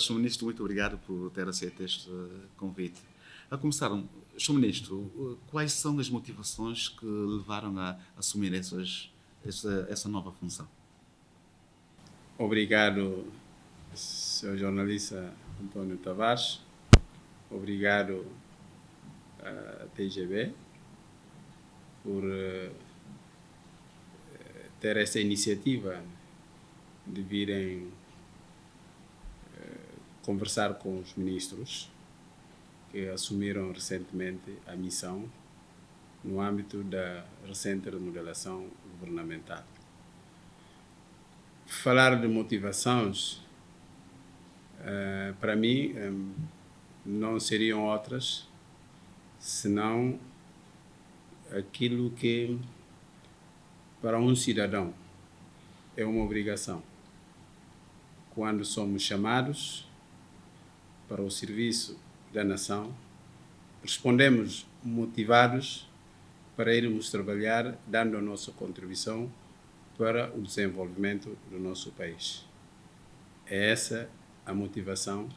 Sr. Ministro, muito obrigado por ter aceito este convite. A começar, Sr. Ministro, quais são as motivações que levaram a assumir essa nova função? Obrigado, Sr. jornalista António Tavares. Obrigado à TGV por ter essa iniciativa de virem conversar com os ministros que assumiram recentemente a missão no âmbito da recente remodelação governamental. Falar de motivações, para mim, não seriam outras senão aquilo que para um cidadão é uma obrigação. Quando somos chamados para o serviço da nação, respondemos motivados para irmos trabalhar, dando a nossa contribuição para o desenvolvimento do nosso país. É essa a motivação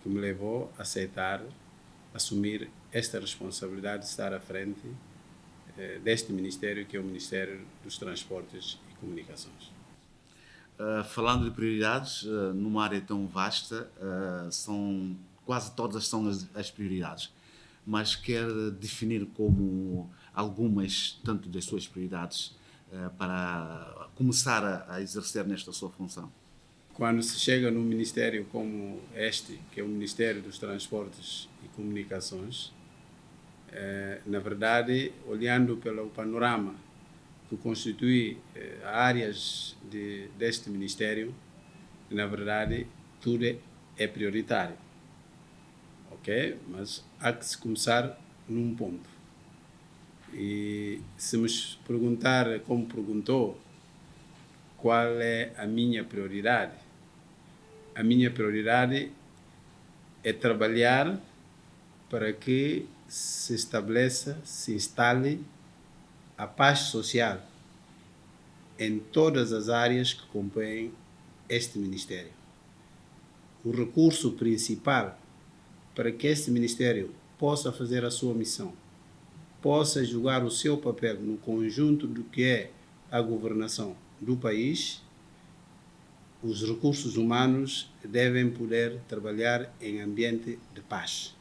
que me levou a aceitar assumir esta responsabilidade de estar à frente deste Ministério, que é o Ministério dos Transportes e Comunicações. Falando de prioridades, numa área tão vasta, quase todas são as prioridades, mas quer definir como algumas, tanto das suas prioridades, para começar a exercer nesta sua função? Quando se chega num ministério como este, que é o Ministério dos Transportes e Comunicações, na verdade, olhando pelo panorama que constitui áreas deste Ministério, na verdade, tudo é prioritário. Ok? Mas há que se começar num ponto. E se me perguntar, como perguntou, qual é a minha prioridade? A minha prioridade é trabalhar para que se estabeleça, se instale a paz social em todas as áreas que compõem este Ministério. O recurso principal para que este Ministério possa fazer a sua missão, possa jogar o seu papel no conjunto do que é a governação do país, os recursos humanos devem poder trabalhar em ambiente de paz.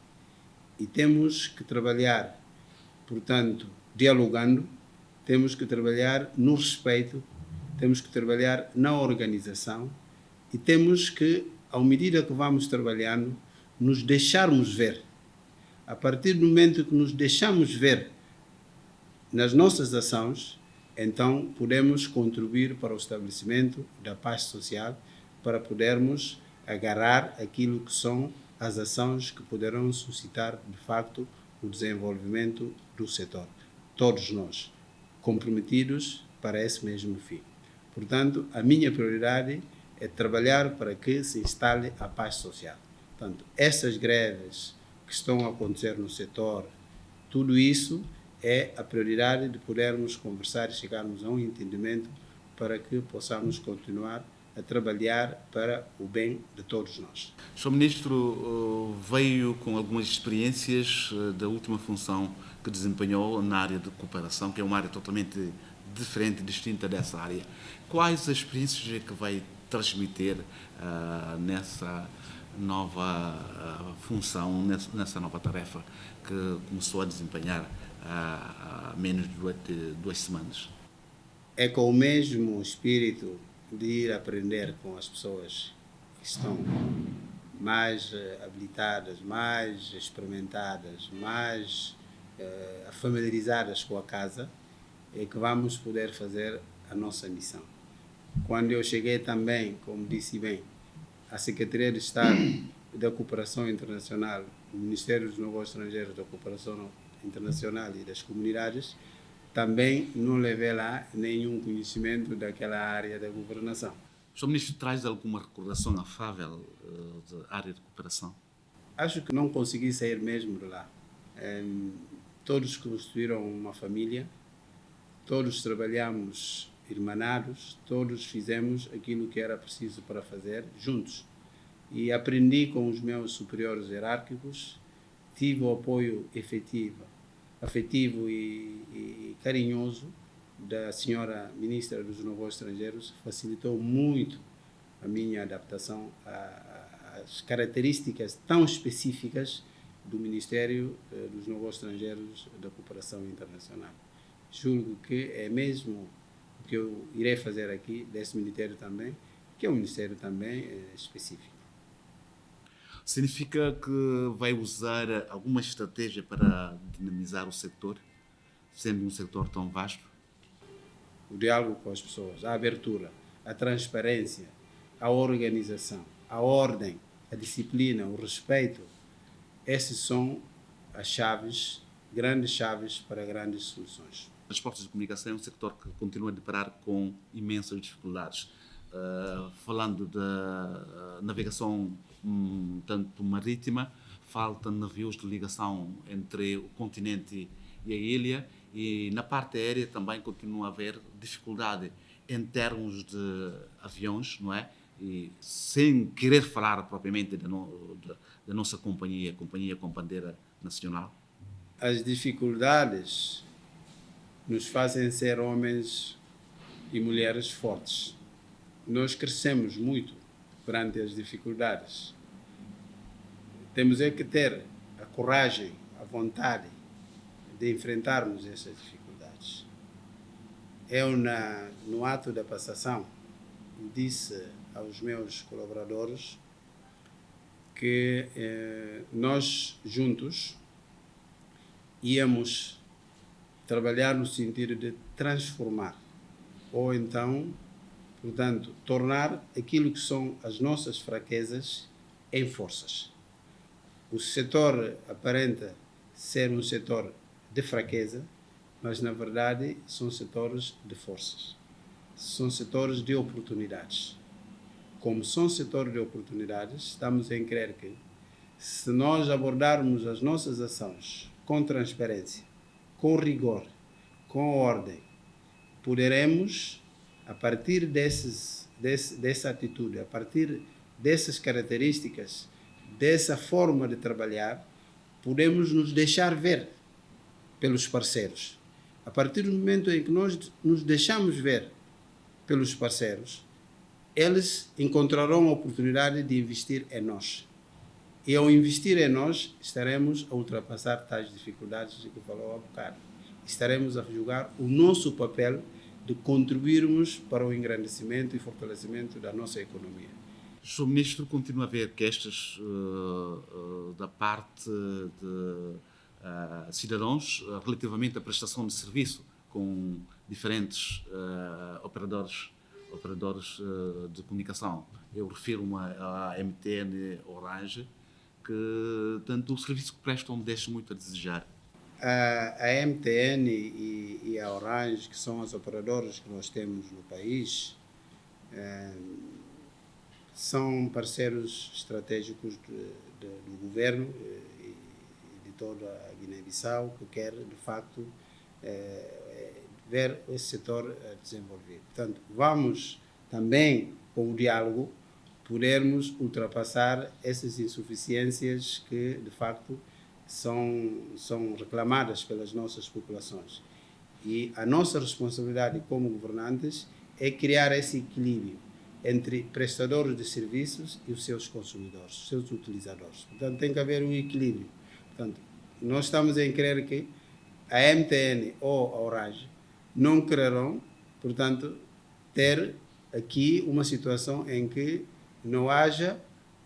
E temos que trabalhar, portanto, dialogando, temos que trabalhar no respeito, temos que trabalhar na organização e temos que, à medida que vamos trabalhando, nos deixarmos ver. A partir do momento que nos deixamos ver nas nossas ações, então podemos contribuir para o estabelecimento da paz social, para podermos agarrar aquilo que são as ações que poderão suscitar, de facto, o desenvolvimento do setor. Todos nós comprometidos para esse mesmo fim. Portanto, a minha prioridade é trabalhar para que se instale a paz social. Portanto, essas greves que estão a acontecer no setor, tudo isso é a prioridade de podermos conversar e chegarmos a um entendimento para que possamos continuar a trabalhar para o bem de todos nós. O Sr. Ministro veio com algumas experiências da última função que desempenhou na área de cooperação, que é uma área totalmente diferente, distinta dessa área. Quais as experiências é que vai transmitir nessa nova função, nessa nova tarefa que começou a desempenhar há menos de 2 semanas? É com o mesmo espírito de ir aprender com as pessoas que estão mais habilitadas, mais experimentadas, mais familiarizadas com a casa, é que vamos poder fazer a nossa missão. Quando eu cheguei também, como disse bem, a Secretaria de Estado da Cooperação Internacional, o Ministério dos Negócios Estrangeiros da Cooperação Internacional e das Comunidades, também não levei lá nenhum conhecimento daquela área da governação. O Sr. Ministro traz alguma recordação afável da área de cooperação? Acho que não consegui sair mesmo de lá. Todos constituíram uma família, todos trabalhamos irmanados, todos fizemos aquilo que era preciso para fazer juntos. e aprendi com os meus superiores hierárquicos, tive o apoio afetivo e carinhoso da senhora Ministra dos Negócios Estrangeiros, facilitou muito a minha adaptação às características tão específicas do Ministério dos Negócios Estrangeiros da Cooperação Internacional. Julgo que é mesmo o que eu irei fazer aqui, desse Ministério também, que é um Ministério também específico. Significa que vai usar alguma estratégia para dinamizar o setor, sendo um setor tão vasto? O diálogo com as pessoas, a abertura, a transparência, a organização, a ordem, a disciplina, o respeito, essas são as chaves, grandes chaves para grandes soluções. Os transportes de comunicação é um setor que continua a deparar com imensas dificuldades. Falando da navegação tanto marítima, falta navios de ligação entre o continente e a ilha, e na parte aérea também continua a haver dificuldade em termos de aviões, não é? E sem querer falar propriamente da nossa companhia com bandeira nacional. As dificuldades nos fazem ser homens e mulheres fortes. Nós crescemos muito perante as dificuldades. Temos é que ter a coragem, a vontade de enfrentarmos essas dificuldades. Eu, no ato da passação, disse aos meus colaboradores que nós juntos íamos trabalhar no sentido de transformar, ou então, portanto, tornar aquilo que são as nossas fraquezas em forças. O setor aparenta ser um setor de fraqueza, mas na verdade são setores de forças, são setores de oportunidades. Como são setores de oportunidades, estamos em crer que, se nós abordarmos as nossas ações com transparência, com rigor, com ordem, poderemos, a partir dessa atitude, a partir dessas características, dessa forma de trabalhar, podemos nos deixar ver pelos parceiros. A partir do momento em que nós nos deixamos ver pelos parceiros, eles encontrarão a oportunidade de investir em nós. E ao investir em nós, estaremos a ultrapassar tais dificuldades de que falou há bocado. Estaremos a jogar o nosso papel de contribuirmos para o engrandecimento e fortalecimento da nossa economia. O Sr. Ministro continua a ver queixas da parte de cidadãos relativamente à prestação de serviço com diferentes operadores de comunicação. Eu refiro-me à MTN Orange, que tanto o serviço que prestam deixa muito a desejar. A MTN e a Orange, que são as operadoras que nós temos no país, são parceiros estratégicos do governo e de toda a Guiné-Bissau, que quer, de facto, ver esse setor desenvolvido. Portanto, vamos também, com o diálogo, podermos ultrapassar essas insuficiências que, de facto, são reclamadas pelas nossas populações. E a nossa responsabilidade como governantes é criar esse equilíbrio entre prestadores de serviços e os seus consumidores, os seus utilizadores. Portanto, tem que haver um equilíbrio. Portanto, nós estamos em crer que a MTN ou a Orange não quererão, portanto, ter aqui uma situação em que não haja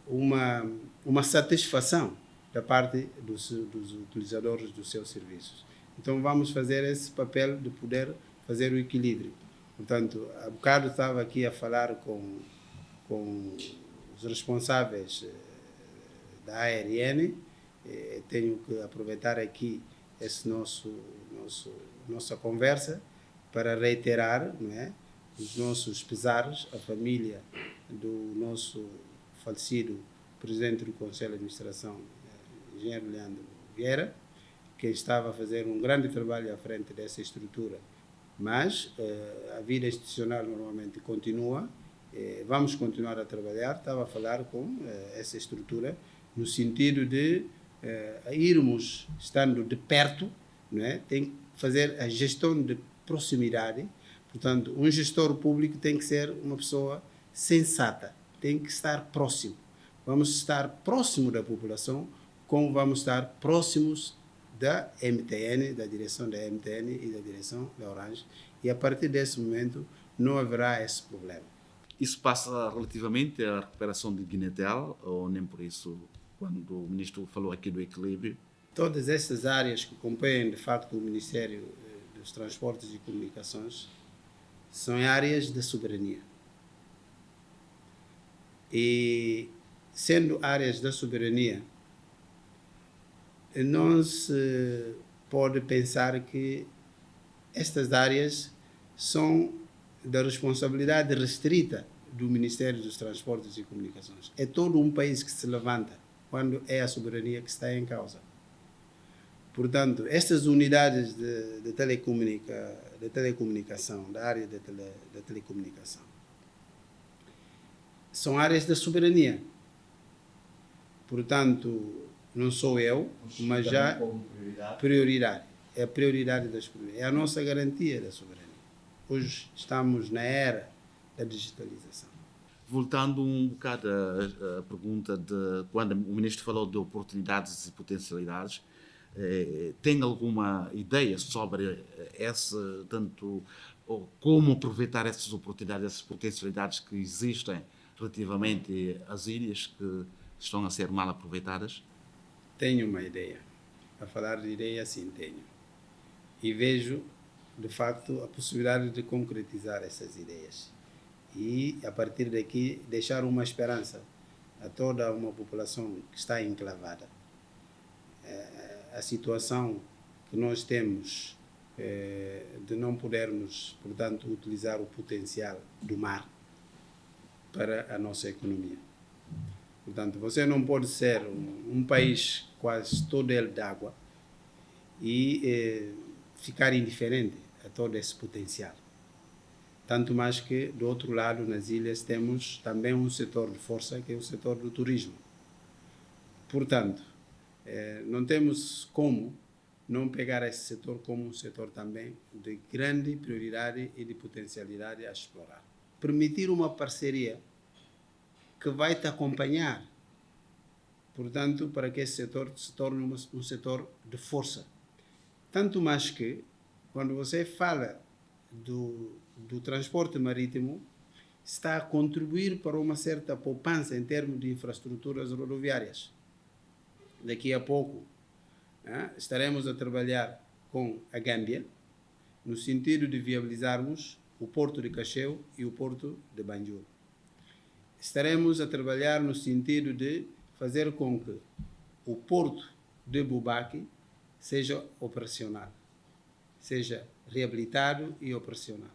uma satisfação da parte dos utilizadores dos seus serviços. Então, vamos fazer esse papel de poder fazer o equilíbrio. Portanto, há bocado estava aqui a falar com os responsáveis da ARN. Tenho que aproveitar aqui nossa conversa para reiterar, não é, os nossos pesares à família do nosso falecido presidente do Conselho de Administração, engenheiro Leandro Vieira, que estava a fazer um grande trabalho à frente dessa estrutura, mas a vida institucional normalmente continua vamos continuar a trabalhar. Estava a falar com essa estrutura no sentido de irmos estando de perto, não é? Tem que fazer a gestão de proximidade. Portanto, um gestor público tem que ser uma pessoa sensata, tem que estar próximo. Vamos estar próximo da população, como vamos estar próximos da MTN, da direção da MTN e da direção da Orange, e a partir desse momento não haverá esse problema. Isso passa relativamente à recuperação de Guiné-Tel, ou nem por isso, quando o ministro falou aqui do equilíbrio? Todas estas áreas que compõem, de facto, o Ministério dos Transportes e Comunicações são áreas da soberania. E, sendo áreas da soberania, não se pode pensar que estas áreas são da responsabilidade restrita do Ministério dos Transportes e Comunicações. É todo um país que se levanta quando é a soberania que está em causa. Portanto, estas unidades de telecomunicação, da área da telecomunicação, são áreas da soberania. Portanto, não sou eu, mas já prioridade. É a prioridade das prioridades. É a nossa garantia da soberania. Hoje estamos na era da digitalização. Voltando um bocado à pergunta de quando o ministro falou de oportunidades e potencialidades, tem alguma ideia sobre como aproveitar essas oportunidades, essas potencialidades que existem relativamente às ilhas que estão a ser mal aproveitadas? Tenho uma ideia. A falar de ideia, sim, tenho. E vejo, de facto, a possibilidade de concretizar essas ideias. E, a partir daqui, deixar uma esperança a toda uma população que está enclavada. A situação que nós temos de não podermos, portanto, utilizar o potencial do mar para a nossa economia. Portanto, você não pode ser um país quase todo ele de água e ficar indiferente a todo esse potencial. Tanto mais que, do outro lado, nas ilhas, temos também um setor de força, que é o setor do turismo. Portanto, não temos como não pegar esse setor como um setor também de grande prioridade e de potencialidade a explorar. Permitir uma parceria que vai te acompanhar, portanto, para que esse setor se torne um setor de força. Tanto mais que, quando você fala do transporte marítimo, está a contribuir para uma certa poupança em termos de infraestruturas rodoviárias. Daqui a pouco estaremos a trabalhar com a Gâmbia, no sentido de viabilizarmos o Porto de Cacheu e o Porto de Banjul. Estaremos a trabalhar no sentido de fazer com que o Porto de Boubaque seja operacional, seja reabilitado e operacional.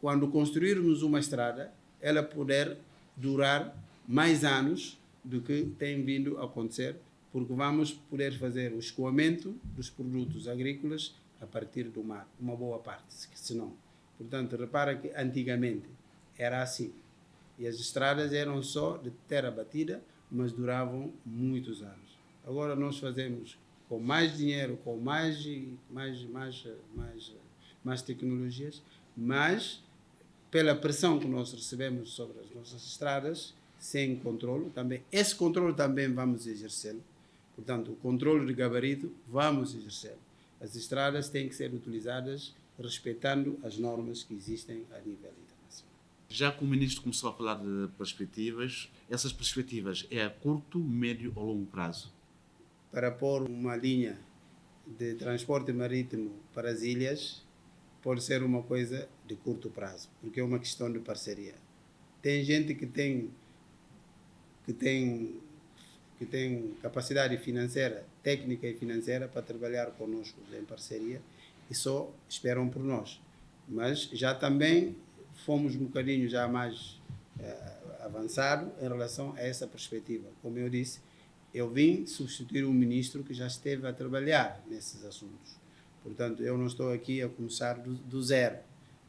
Quando construirmos uma estrada, ela poder durar mais anos do que tem vindo a acontecer, porque vamos poder fazer o escoamento dos produtos agrícolas a partir do mar, uma boa parte, senão. Portanto, repara que antigamente era assim. E as estradas eram só de terra batida, mas duravam muitos anos. Agora nós fazemos com mais dinheiro, com mais tecnologias, mas pela pressão que nós recebemos sobre as nossas estradas, sem controle, também, esse controle também vamos exercê-lo. Portanto, o controle de gabarito vamos exercê-lo. As estradas têm que ser utilizadas respeitando as normas que existem a nível internacional. Já que o ministro começou a falar de perspectivas, essas perspectivas é a curto, médio ou longo prazo? Para pôr uma linha de transporte marítimo para as ilhas, pode ser uma coisa de curto prazo, porque é uma questão de parceria. Tem gente que tem capacidade financeira, técnica e financeira para trabalhar conosco em parceria e só esperam por nós. Mas já também fomos um bocadinho já mais avançado em relação a essa perspectiva. Como eu disse, eu vim substituir um ministro que já esteve a trabalhar nesses assuntos. Portanto, eu não estou aqui a começar do zero.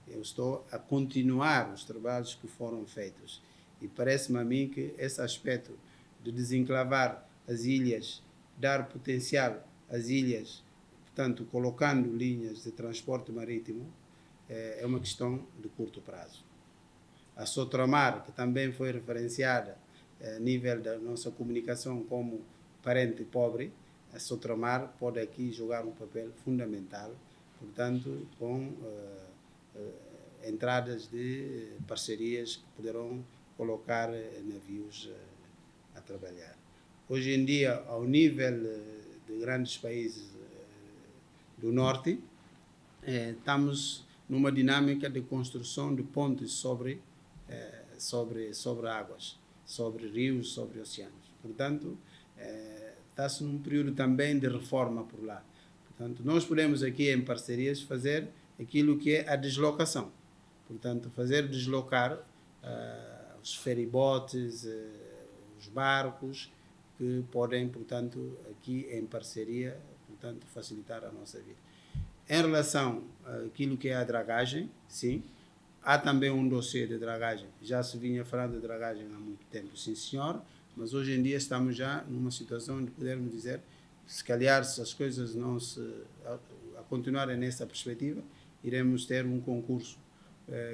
Eu estou a continuar os trabalhos que foram feitos. E parece-me a mim que esse aspecto de desenclavar as ilhas, dar potencial às ilhas, portanto, colocando linhas de transporte marítimo, é uma questão de curto prazo. A Sotramar, que também foi referenciada a nível da nossa comunicação como parente pobre, a Sotramar pode aqui jogar um papel fundamental, portanto, com entradas de parcerias que poderão colocar navios a trabalhar. Hoje em dia, ao nível de grandes países do norte, estamos numa dinâmica de construção de pontes sobre águas, sobre rios, sobre oceanos. Portanto, está-se num período também de reforma por lá. Portanto, nós podemos aqui, em parcerias, fazer aquilo que é a deslocação. Portanto, fazer deslocar os feribotes, os barcos, que podem, portanto, aqui em parceria, portanto, facilitar a nossa vida. Em relação àquilo que é a dragagem, sim, há também um dossiê de dragagem. Já se vinha falando de dragagem há muito tempo, sim senhor, mas hoje em dia estamos já numa situação de podermos dizer, se calhar, se as coisas não a continuarem nessa perspectiva, iremos ter um concurso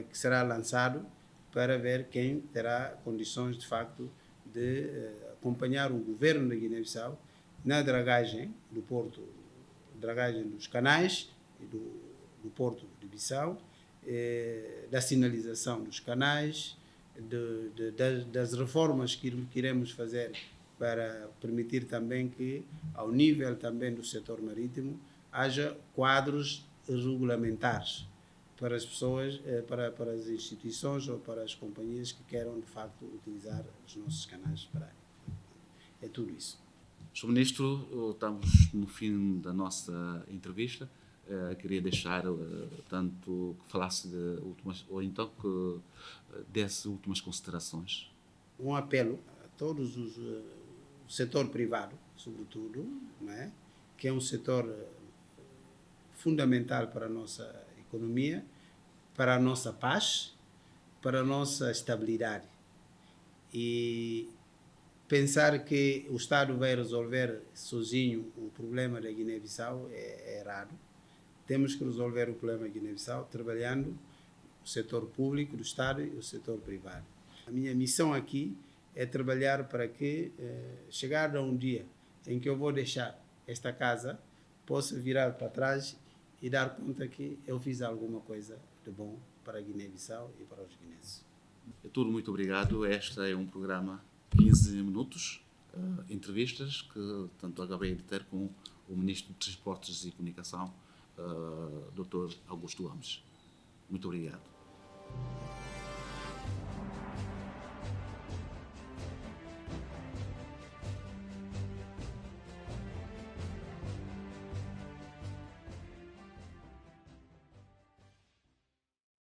que será lançado para ver quem terá condições, de facto, de acompanhar o governo da Guiné-Bissau na dragagem do porto, dragagem dos canais e do porto de Bissau, da sinalização dos canais, das reformas que iremos fazer para permitir também que, ao nível também do setor marítimo, haja quadros regulamentares para as pessoas, para as instituições ou para as companhias que queiram, de facto, utilizar os nossos canais para aí. É tudo isso. Sr. Ministro, estamos no fim da nossa entrevista. Queria deixar tanto que falasse de últimas, ou então que desse últimas considerações. Um apelo a todos o setor privado, sobretudo, não é? Que é um setor fundamental para a nossa economia, para a nossa paz, para a nossa estabilidade. E pensar que o Estado vai resolver sozinho o problema da Guiné-Bissau é errado. Temos que resolver o problema da Guiné-Bissau trabalhando o setor público do Estado e o setor privado. A minha missão aqui é trabalhar para que, chegar a um dia em que eu vou deixar esta casa, possa virar para trás e dar conta que eu fiz alguma coisa de bom para a Guiné-Bissau e para os guineenses. É tudo, muito obrigado. Este é um programa 15 minutos, entrevistas que tanto acabei de ter com o Ministro de Transportes e Comunicação, Dr. Augusto Gomes. Muito obrigado.